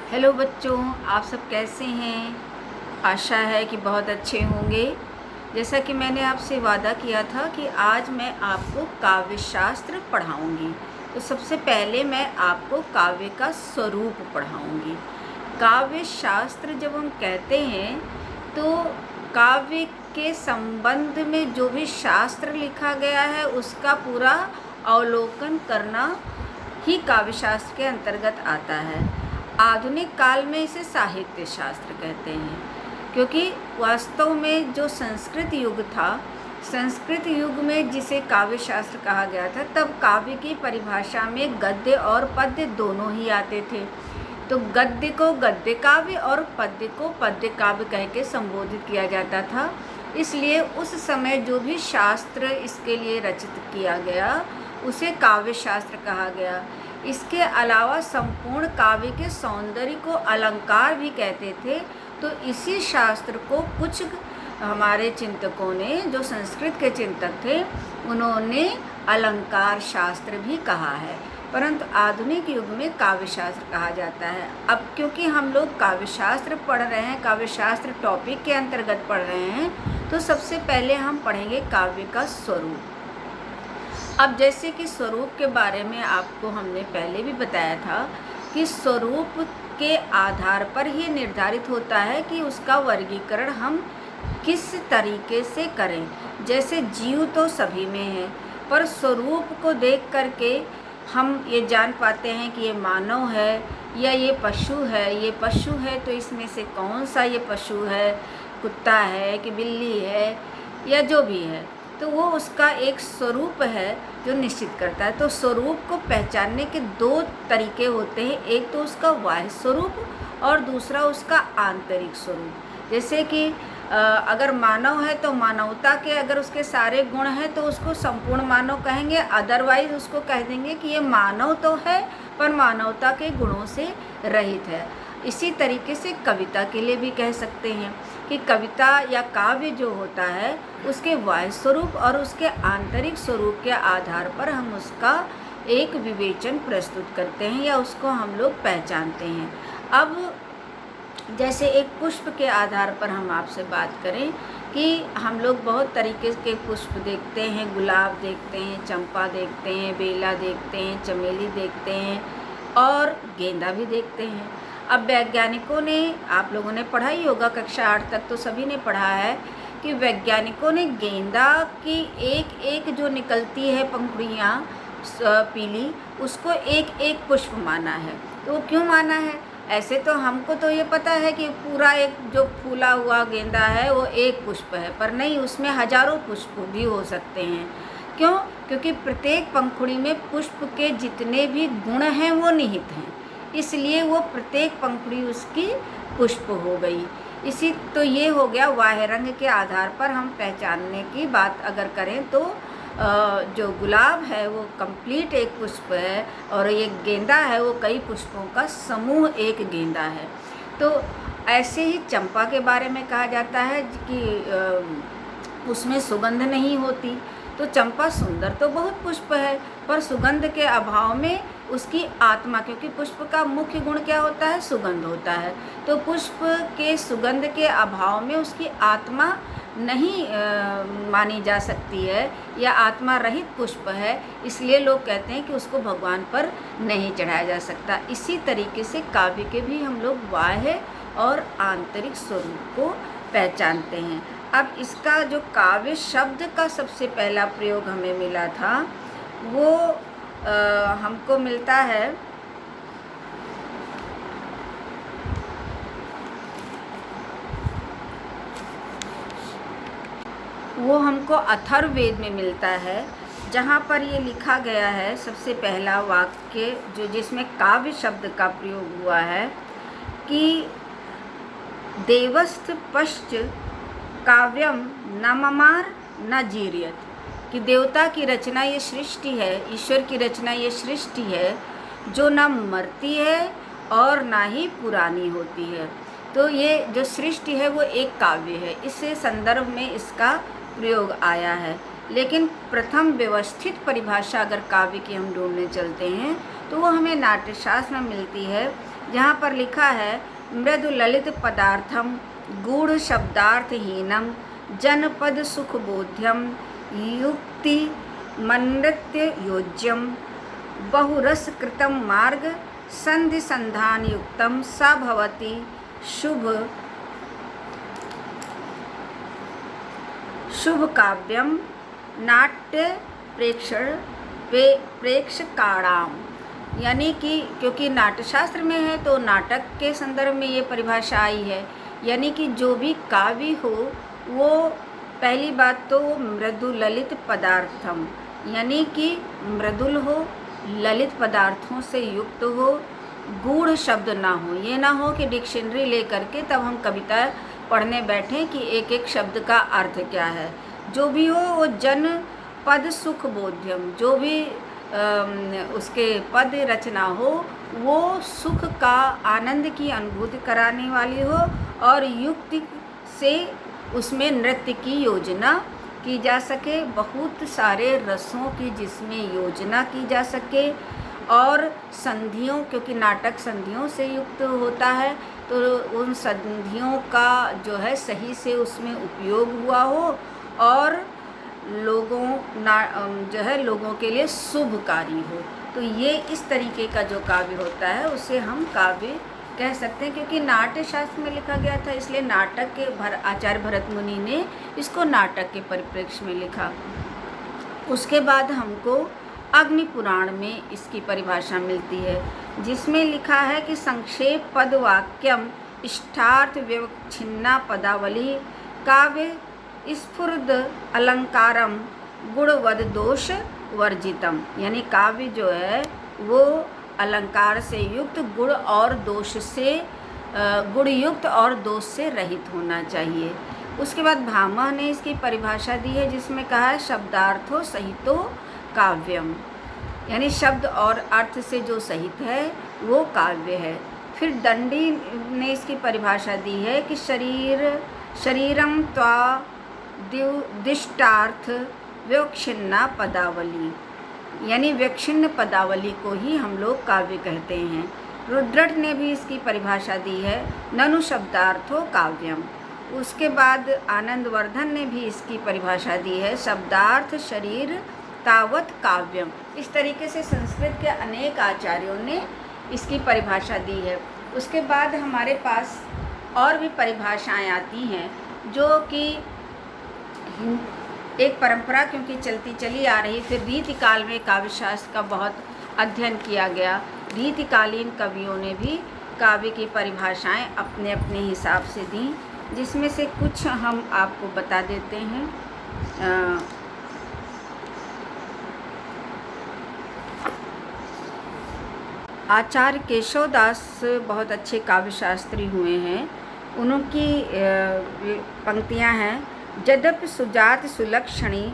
Hello बच्चों, आप सब कैसे हैं। आशा है कि बहुत अच्छे होंगे। जैसा कि मैंने आपसे वादा किया था कि आज मैं आपको काव्य शास्त्र पढ़ाऊँगी, तो सबसे पहले मैं आपको काव्य का स्वरूप पढ़ाऊँगी। काव्य शास्त्र जब हम कहते हैं तो काव्य के संबंध में जो भी शास्त्र लिखा गया है उसका पूरा अवलोकन करना ही काव्य शास्त्र के अंतर्गत आता है। आधुनिक काल में इसे साहित्य शास्त्र कहते हैं, क्योंकि वास्तव में जो संस्कृत युग था, संस्कृत युग में जिसे काव्य शास्त्र कहा गया था, तब काव्य की परिभाषा में गद्य और पद्य दोनों ही आते थे। तो गद्य को गद्य काव्य और पद्य को पद्य काव्य कह के संबोधित किया जाता था। इसलिए उस समय जो भी शास्त्र इसके लिए रचित किया गया उसे काव्य शास्त्र कहा गया। इसके अलावा संपूर्ण काव्य के सौंदर्य को अलंकार भी कहते थे। तो इसी शास्त्र को कुछ हमारे चिंतकों ने, जो संस्कृत के चिंतक थे, उन्होंने अलंकार शास्त्र भी कहा है, परंतु आधुनिक युग में काव्य शास्त्र कहा जाता है। अब क्योंकि हम लोग काव्य शास्त्र पढ़ रहे हैं, काव्य शास्त्र टॉपिक के अंतर्गत पढ़ रहे हैं, तो सबसे पहले हम पढ़ेंगे काव्य का स्वरूप। अब जैसे कि स्वरूप के बारे में आपको हमने पहले भी बताया था कि स्वरूप के आधार पर ही निर्धारित होता है कि उसका वर्गीकरण हम किस तरीके से करें। जैसे जीव तो सभी में है, पर स्वरूप को देख करके हम ये जान पाते हैं कि ये मानव है या ये पशु है। ये पशु है तो इसमें से कौन सा ये पशु है, कुत्ता है कि बिल्ली है या जो भी है, तो वो उसका एक स्वरूप है जो निश्चित करता है। तो स्वरूप को पहचानने के दो तरीके होते हैं, एक तो उसका बाह्य स्वरूप और दूसरा उसका आंतरिक स्वरूप। जैसे कि अगर मानव है तो मानवता के अगर उसके सारे गुण हैं तो उसको संपूर्ण मानव कहेंगे, अदरवाइज उसको कह देंगे कि ये मानव तो है पर मानवता के गुणों से रहित है। इसी तरीके से कविता के लिए भी कह सकते हैं कि कविता या काव्य जो होता है उसके बाह्य स्वरूप और उसके आंतरिक स्वरूप के आधार पर हम उसका एक विवेचन प्रस्तुत करते हैं या उसको हम लोग पहचानते हैं। अब जैसे एक पुष्प के आधार पर हम आपसे बात करें कि हम लोग बहुत तरीके के पुष्प देखते हैं, गुलाब देखते हैं, चंपा देखते हैं, बेला देखते हैं, चमेली देखते हैं और गेंदा भी देखते हैं। अब वैज्ञानिकों ने, आप लोगों ने पढ़ा ही होगा, कक्षा 8 तक तो सभी ने पढ़ा है कि वैज्ञानिकों ने गेंदा की एक एक जो निकलती है पंखुड़ियाँ पीली, उसको एक एक पुष्प माना है। तो वो क्यों माना है? ऐसे तो हमको तो ये पता है कि पूरा एक जो फूला हुआ गेंदा है वो एक पुष्प है, पर नहीं, उसमें हजारों पुष्प भी हो सकते हैं। क्यों? क्योंकि प्रत्येक पंखुड़ी में पुष्प के जितने भी गुण हैं वो निहित हैं, इसलिए वो प्रत्येक पंखुड़ी उसकी पुष्प हो गई। इसी तो ये हो गया बाह्य रंग के आधार पर हम पहचानने की बात अगर करें तो जो गुलाब है वो कंप्लीट एक पुष्प है और ये गेंदा है वो कई पुष्पों का समूह एक गेंदा है। तो ऐसे ही चंपा के बारे में कहा जाता है कि उसमें सुगंध नहीं होती। तो चंपा सुंदर तो बहुत पुष्प है, पर सुगंध के अभाव में उसकी आत्मा, क्योंकि पुष्प का मुख्य गुण क्या होता है? सुगंध होता है। तो पुष्प के सुगंध के अभाव में उसकी आत्मा नहीं मानी जा सकती है या आत्मा रहित पुष्प है, इसलिए लोग कहते हैं कि उसको भगवान पर नहीं चढ़ाया जा सकता। इसी तरीके से काव्य के भी हम लोग बाह्य और आंतरिक स्वरूप को पहचानते हैं। अब इसका जो काव्य शब्द का सबसे पहला प्रयोग हमें मिला था वो हमको मिलता है अथर्ववेद में मिलता है, जहाँ पर ये लिखा गया है सबसे पहला वाक्य जो जिसमें काव्य शब्द का प्रयोग हुआ है कि देवस्थ पश्च काव्यम न ममार न जीर्यत, कि देवता की रचना ये सृष्टि है, ईश्वर की रचना ये सृष्टि है जो न मरती है और ना ही पुरानी होती है। तो ये जो सृष्टि है वो एक काव्य है, इससे संदर्भ में इसका प्रयोग आया है। लेकिन प्रथम व्यवस्थित परिभाषा अगर काव्य की हम ढूंढने चलते हैं तो वो हमें नाट्यशास्त्र में मिलती है जहाँ पर लिखा है मृदु ललित पदार्थम गूढ़ शब्दार्थहीनम जनपद सुखबोध्यम युक्ति मन्नृत्य योज्यम बहुरस कृतम मार्ग संधि संधान युक्तम सा भवति शुभ काव्यम नाट्य प्रेक्षकाणाम। यानी कि क्योंकि नाट्यशास्त्र में है तो नाटक के संदर्भ में ये परिभाषा आई है। यानी कि जो भी काव्य हो वो पहली बात तो मृदु ललित पदार्थम, यानी कि मृदुल हो, ललित पदार्थों से युक्त हो, गूढ़ शब्द ना हो। ये ना हो कि डिक्शनरी ले करके तब हम कविता पढ़ने बैठें कि एक एक शब्द का अर्थ क्या है। जो भी हो वो जन पद सुख बोध्यम, जो भी उसके पद रचना हो वो सुख का, आनंद की अनुभूति कराने वाली हो और युक्ति से उसमें नृत्य की योजना की जा सके, बहुत सारे रसों की जिसमें योजना की जा सके, और संधियों, क्योंकि नाटक संधियों से युक्त होता है तो उन संधियों का जो है सही से उसमें उपयोग हुआ हो और जो है लोगों के लिए शुभकारी हो। तो ये इस तरीके का जो काव्य होता है उसे हम काव्य कह सकते हैं। क्योंकि नाट्य शास्त्र में लिखा गया था इसलिए नाटक के आचार्य भरत मुनि ने इसको नाटक के परिप्रेक्ष्य में लिखा। उसके बाद हमको अग्नि पुराण में इसकी परिभाषा मिलती है, जिसमें लिखा है कि संक्षेप पद वाक्यम इष्टार्थ व्यवच्छिन्ना पदावली काव्य स्फुरद अलंकारम गुणवद दोष वर्जितम। यानी काव्य जो है वो अलंकार से युक्त, गुण और दोष से गुण युक्त और दोष से रहित होना चाहिए। उसके बाद भामह ने इसकी परिभाषा दी है जिसमें कहा है शब्दार्थो सहितो काव्यम, यानी शब्द और अर्थ से जो सहित है वो काव्य है। फिर दंडी ने इसकी परिभाषा दी है कि शरीरम त्वा दिष्टार्थ व्यवच्छिन्ना पदावली, यानी व्यवच्छिन्न पदावली को ही हम लोग काव्य कहते हैं। रुद्रट ने भी इसकी परिभाषा दी है ननु शब्दार्थो काव्यम। उसके बाद आनंदवर्धन ने भी इसकी परिभाषा दी है शब्दार्थ शरीर तावत काव्यम। इस तरीके से संस्कृत के अनेक आचार्यों ने इसकी परिभाषा दी है। उसके बाद हमारे पास और भी परिभाषाएं आती हैं जो कि एक परंपरा क्योंकि चलती चली आ रही, फिर रीतिकाल में काव्यशास्त्र का बहुत अध्ययन किया गया। रीतिकालीन कवियों ने भी काव्य की परिभाषाएं अपने अपने हिसाब से दी, जिसमें से कुछ हम आपको बता देते हैं। आचार्य केशवदास बहुत अच्छे काव्यशास्त्री हुए हैं। उनकी पंक्तियां हैं यद्यपि सुजात सुलक्षणी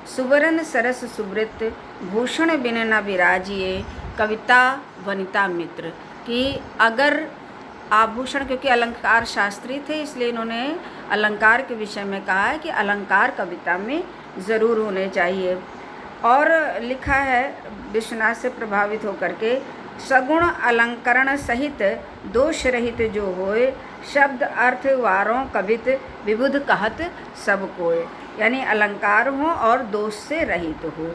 सुवर्ण सरस सुवृत भूषण बिन न विराजिए कविता वनिता मित्र। कि अगर आभूषण, क्योंकि अलंकार शास्त्री थे इसलिए इन्होंने अलंकार के विषय में कहा है कि अलंकार कविता में ज़रूर होने चाहिए। और लिखा है विश्वनाथ से प्रभावित होकर के सगुण अलंकरण सहित दोष रहित जो होए शब्द अर्थ वारों कवित विबुध कहत सब कोय, यानी अलंकार हो और दोष से रहित हो।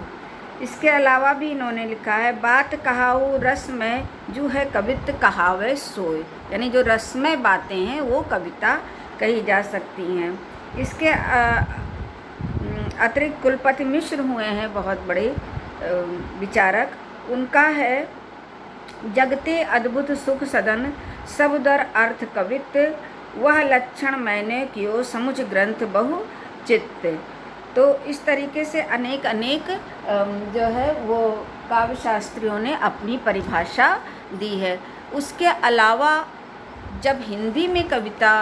इसके अलावा भी इन्होंने लिखा है बात कहाऊ रस में जो है कवित कहावे सोय, यानी जो रसमय बातें हैं वो कविता कही जा सकती हैं। इसके अतिरिक्त कुलपति मिश्र हुए हैं बहुत बड़े विचारक। उनका है जगते अद्भुत सुख सदन सब दर अर्थ कवित वह लक्षण मैंने कियो समुच ग्रंथ बहु चित्त। तो इस तरीके से अनेक जो है वो काव्य शास्त्रियों ने अपनी परिभाषा दी है। उसके अलावा जब हिंदी में कविता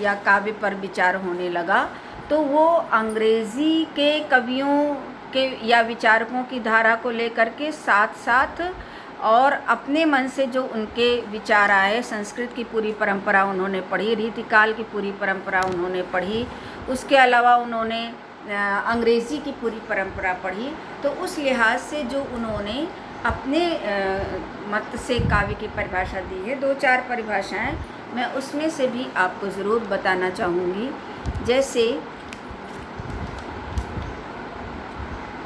या काव्य पर विचार होने लगा तो वो अंग्रेज़ी के कवियों के या विचारकों की धारा को लेकर के साथ साथ और अपने मन से जो उनके विचार आए, संस्कृत की पूरी परंपरा उन्होंने पढ़ी, रीतिकाल की पूरी परंपरा उन्होंने पढ़ी, उसके अलावा उन्होंने अंग्रेज़ी की पूरी परंपरा पढ़ी। तो उस लिहाज से जो उन्होंने अपने मत से काव्य की परिभाषा दी है। 2-4 परिभाषाएं मैं उसमें से भी आपको ज़रूर बताना चाहूँगी। जैसे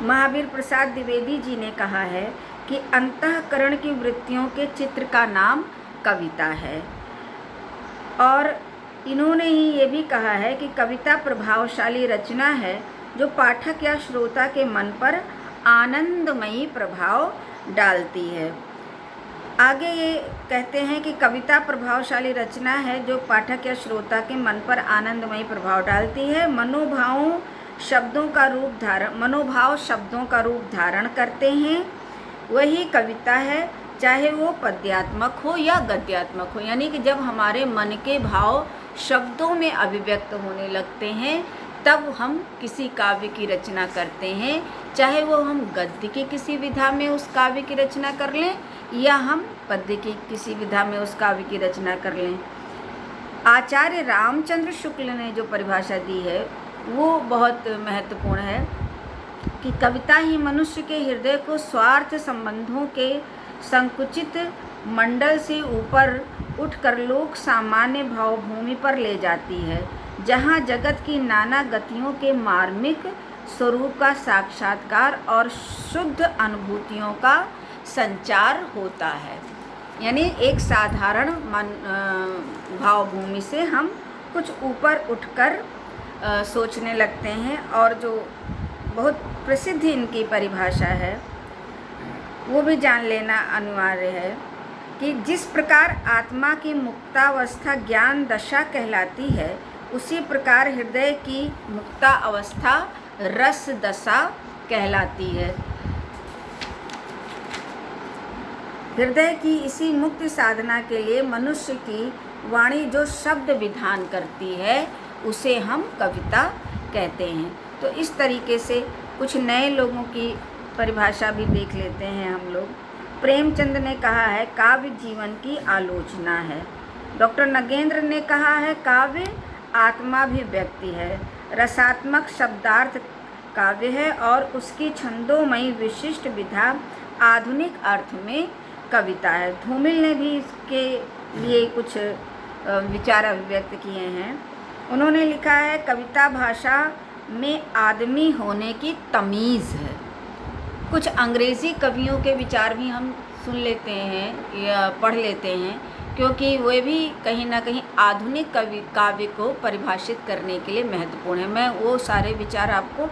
महावीर प्रसाद द्विवेदी जी ने कहा है कि अंतःकरण की वृत्तियों के चित्र का नाम कविता है। और इन्होंने ही ये भी कहा है कि कविता प्रभावशाली रचना है जो पाठक या श्रोता के मन पर आनंदमयी प्रभाव डालती है। आगे ये कहते हैं कि कविता प्रभावशाली रचना है जो पाठक या श्रोता के मन पर आनंदमयी प्रभाव डालती है। मनोभाव शब्दों का रूप धारण करते हैं, वही कविता है, चाहे वो पद्यात्मक हो या गद्यात्मक हो। यानी कि जब हमारे मन के भाव शब्दों में अभिव्यक्त होने लगते हैं तब हम किसी काव्य की रचना करते हैं, चाहे वो हम गद्य की किसी विधा में उस काव्य की रचना कर लें या हम पद्य की किसी विधा में उस काव्य की रचना कर लें। आचार्य रामचंद्र शुक्ल ने जो परिभाषा दी है वो बहुत महत्वपूर्ण है कि कविता ही मनुष्य के हृदय को स्वार्थ संबंधों के संकुचित मंडल से ऊपर उठकर लोक सामान्य भावभूमि पर ले जाती है, जहाँ जगत की नाना गतियों के मार्मिक स्वरूप का साक्षात्कार और शुद्ध अनुभूतियों का संचार होता है। यानी एक साधारण भावभूमि से हम कुछ ऊपर उठकर सोचने लगते हैं। और जो बहुत प्रसिद्ध इनकी परिभाषा है वो भी जान लेना अनिवार्य है कि जिस प्रकार आत्मा की मुक्तावस्था ज्ञान दशा कहलाती है, उसी प्रकार हृदय की मुक्तावस्था रस दशा कहलाती है। हृदय की इसी मुक्ति साधना के लिए मनुष्य की वाणी जो शब्द विधान करती है उसे हम कविता कहते हैं। तो इस तरीके से कुछ नए लोगों की परिभाषा भी देख लेते हैं हम लोग। प्रेमचंद ने कहा है काव्य जीवन की आलोचना है। डॉक्टर नगेंद्र ने कहा है काव्य आत्माभिव्यक्ति है, रसात्मक शब्दार्थ काव्य है और उसकी छंदोमयी विशिष्ट विधा आधुनिक अर्थ में कविता है। धूमिल ने भी इसके लिए कुछ विचार अभिव्यक्त किए हैं। उन्होंने लिखा है कविता भाषा में आदमी होने की तमीज़ है। कुछ अंग्रेज़ी कवियों के विचार भी हम सुन लेते हैं या पढ़ लेते हैं, क्योंकि वे भी कहीं ना कहीं आधुनिक काव्य को परिभाषित करने के लिए महत्वपूर्ण है। मैं वो सारे विचार आपको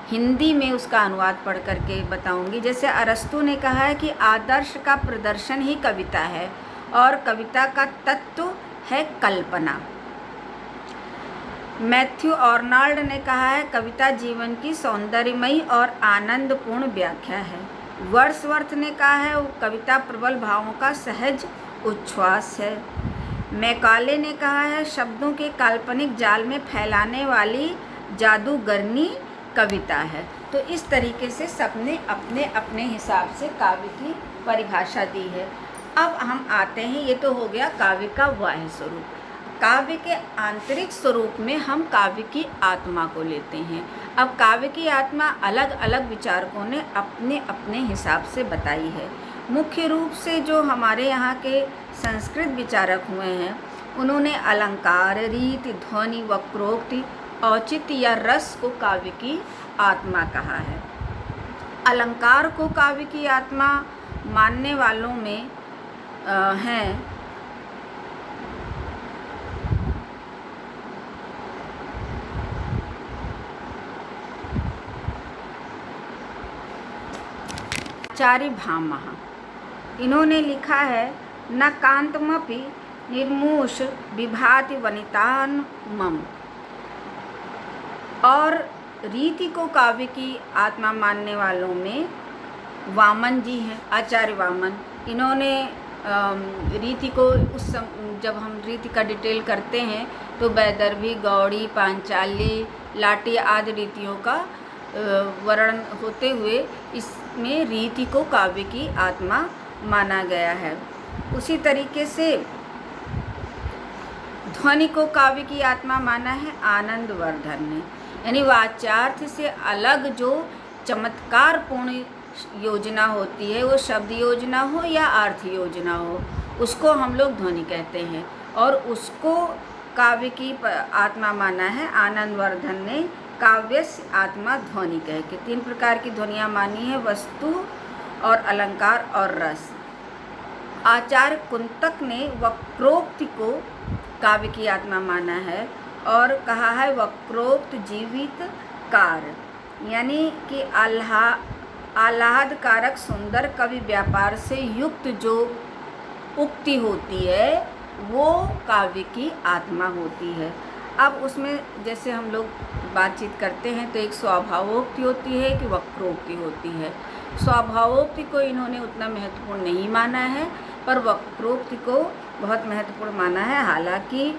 हिंदी में उसका अनुवाद पढ़ करके बताऊंगी। जैसे अरस्तु ने कहा है कि आदर्श का प्रदर्शन ही कविता है और कविता का तत्व है कल्पना। मैथ्यू आर्नल्ड ने कहा है कविता जीवन की सौंदर्यमयी और आनंदपूर्ण व्याख्या है। वर्ड्सवर्थ ने कहा है वो कविता प्रबल भावों का सहज उच्छ्वास है। मैकाले ने कहा है शब्दों के काल्पनिक जाल में फैलाने वाली जादूगरनी कविता है। तो इस तरीके से सबने अपने अपने हिसाब से काव्य की परिभाषा दी है। अब हम आते हैं, ये तो हो गया काव्य का बाह्य स्वरूप। काव्य के आंतरिक स्वरूप में हम काव्य की आत्मा को लेते हैं। अब काव्य की आत्मा अलग अलग विचारकों ने अपने अपने हिसाब से बताई है। मुख्य रूप से जो हमारे यहाँ के संस्कृत विचारक हुए हैं उन्होंने अलंकार, रीति, ध्वनि, वक्रोक्ति, औचित्य या रस को काव्य की आत्मा कहा है। अलंकार को काव्य की आत्मा मानने वालों में हैं आचार्य भामह। इन्होंने लिखा है न कांतमपि निर्मूष विभाति वनितान मम। और रीति को काव्य की आत्मा मानने वालों में वामन जी हैं, आचार्य वामन। इन्होंने रीति को जब हम रीति का डिटेल करते हैं तो वैदर्भी, गौड़ी, पांचाली, लाटी आदि रीतियों का वर्णन होते हुए इसमें रीति को काव्य की आत्मा माना गया है। उसी तरीके से ध्वनि को काव्य की आत्मा माना है आनंदवर्धन ने। यानी वाच्यार्थ से अलग जो चमत्कारपूर्ण योजना होती है, वो शब्द योजना हो या अर्थ योजना हो, उसको हम लोग ध्वनि कहते हैं। और उसको काव्य की आत्मा माना है आनंदवर्धन ने काव्यस्य आत्मा ध्वनि कह के। 3 प्रकार की ध्वनियाँ मानी है, वस्तु और अलंकार और रस। आचार्य कुंतक ने वक्रोक्ति को काव्य की आत्मा माना है और कहा है वक्रोक्त जीवित कार, यानी कि आह्लादकारक सुंदर कवि व्यापार से युक्त जो उक्ति होती है वो काव्य की आत्मा होती है। अब उसमें जैसे हम लोग बातचीत करते हैं तो एक स्वभावोक्ति होती है कि वक्रोक्ति होती है। स्वभावोक्ति को इन्होंने उतना महत्वपूर्ण नहीं माना है, पर वक्रोक्ति को बहुत महत्वपूर्ण माना है। हालांकि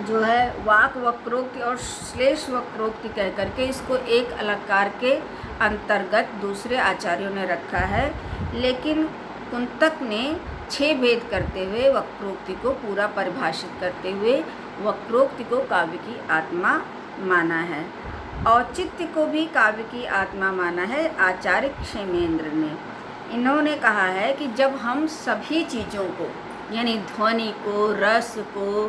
जो है वाक वक्रोक्ति और श्लेष वक्रोक्ति कह करके इसको एक अलंकार के अंतर्गत दूसरे आचार्यों ने रखा है, लेकिन कुंतक ने 6 भेद करते हुए वक्रोक्ति को पूरा परिभाषित करते हुए वक्रोक्ति को काव्य की आत्मा माना है। औचित्य को भी काव्य की आत्मा माना है आचार्य क्षेमेंद्र ने। इन्होंने कहा है कि जब हम सभी चीज़ों को यानी ध्वनि को, रस को,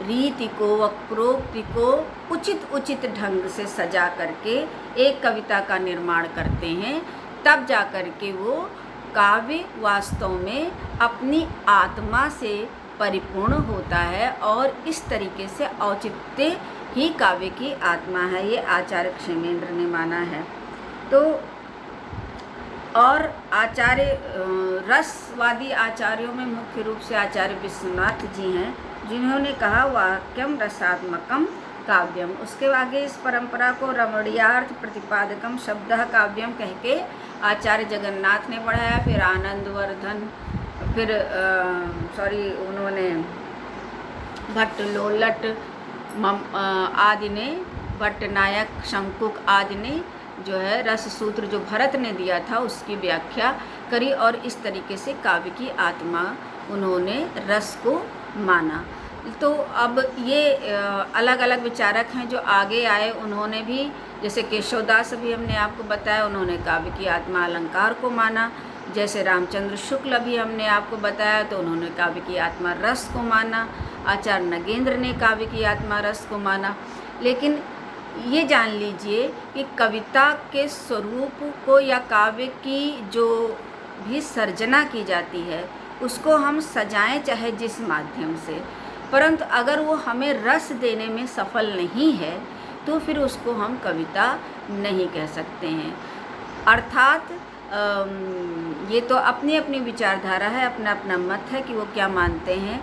रीति को, वक्रोक्ति को उचित ढंग से सजा करके एक कविता का निर्माण करते हैं, तब जा कर के वो काव्य वास्तव में अपनी आत्मा से परिपूर्ण होता है और इस तरीके से औचित्य ही काव्य की आत्मा है, ये आचार्य क्षेमेंद्र ने माना है। तो और आचार्य रसवादी आचार्यों में मुख्य रूप से आचार्य विश्वनाथ जी हैं, जिन्होंने कहा वाक्यम रसात्मकम काव्यम। उसके आगे इस परंपरा को रमणीयार्थ प्रतिपादकम शब्दः काव्यम कह के आचार्य जगन्नाथ ने पढ़ाया। फिर आनंदवर्धन, फिर उन्होंने भट्ट लोलट आदि ने, भट्टनायक, शंकुक आदि ने जो है रस सूत्र जो भरत ने दिया था उसकी व्याख्या करी और इस तरीके से काव्य की आत्मा उन्होंने रस को माना। तो अब ये अलग अलग विचारक हैं जो आगे आए, उन्होंने भी, जैसे केशवदास भी हमने आपको बताया, उन्होंने काव्य की आत्मा अलंकार को माना। जैसे रामचंद्र शुक्ल भी हमने आपको बताया तो उन्होंने काव्य की आत्मा रस को माना। आचार्य नगेंद्र ने काव्य की आत्मा रस को माना। लेकिन ये जान लीजिए कि कविता के स्वरूप को या काव्य की जो भी सर्जना की जाती है उसको हम सजाएं चाहे जिस माध्यम से, परंतु अगर वो हमें रस देने में सफल नहीं है तो फिर उसको हम कविता नहीं कह सकते हैं। अर्थात ये तो अपनी अपनी विचारधारा है, अपना अपना मत है कि वो क्या मानते हैं।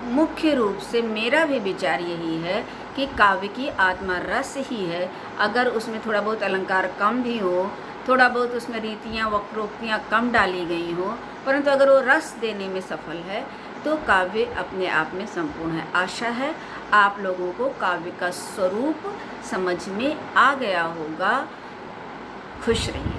मुख्य रूप से मेरा भी विचार यही है कि काव्य की आत्मा रस ही है। अगर उसमें थोड़ा बहुत अलंकार कम भी हो, थोड़ा बहुत उसमें रीतियाँ वक्रोक्तियाँ कम डाली गई हो, परंतु अगर वो रस देने में सफल है तो काव्य अपने आप में संपूर्ण है। आशा है आप लोगों को काव्य का स्वरूप समझ में आ गया होगा। खुश रहिए।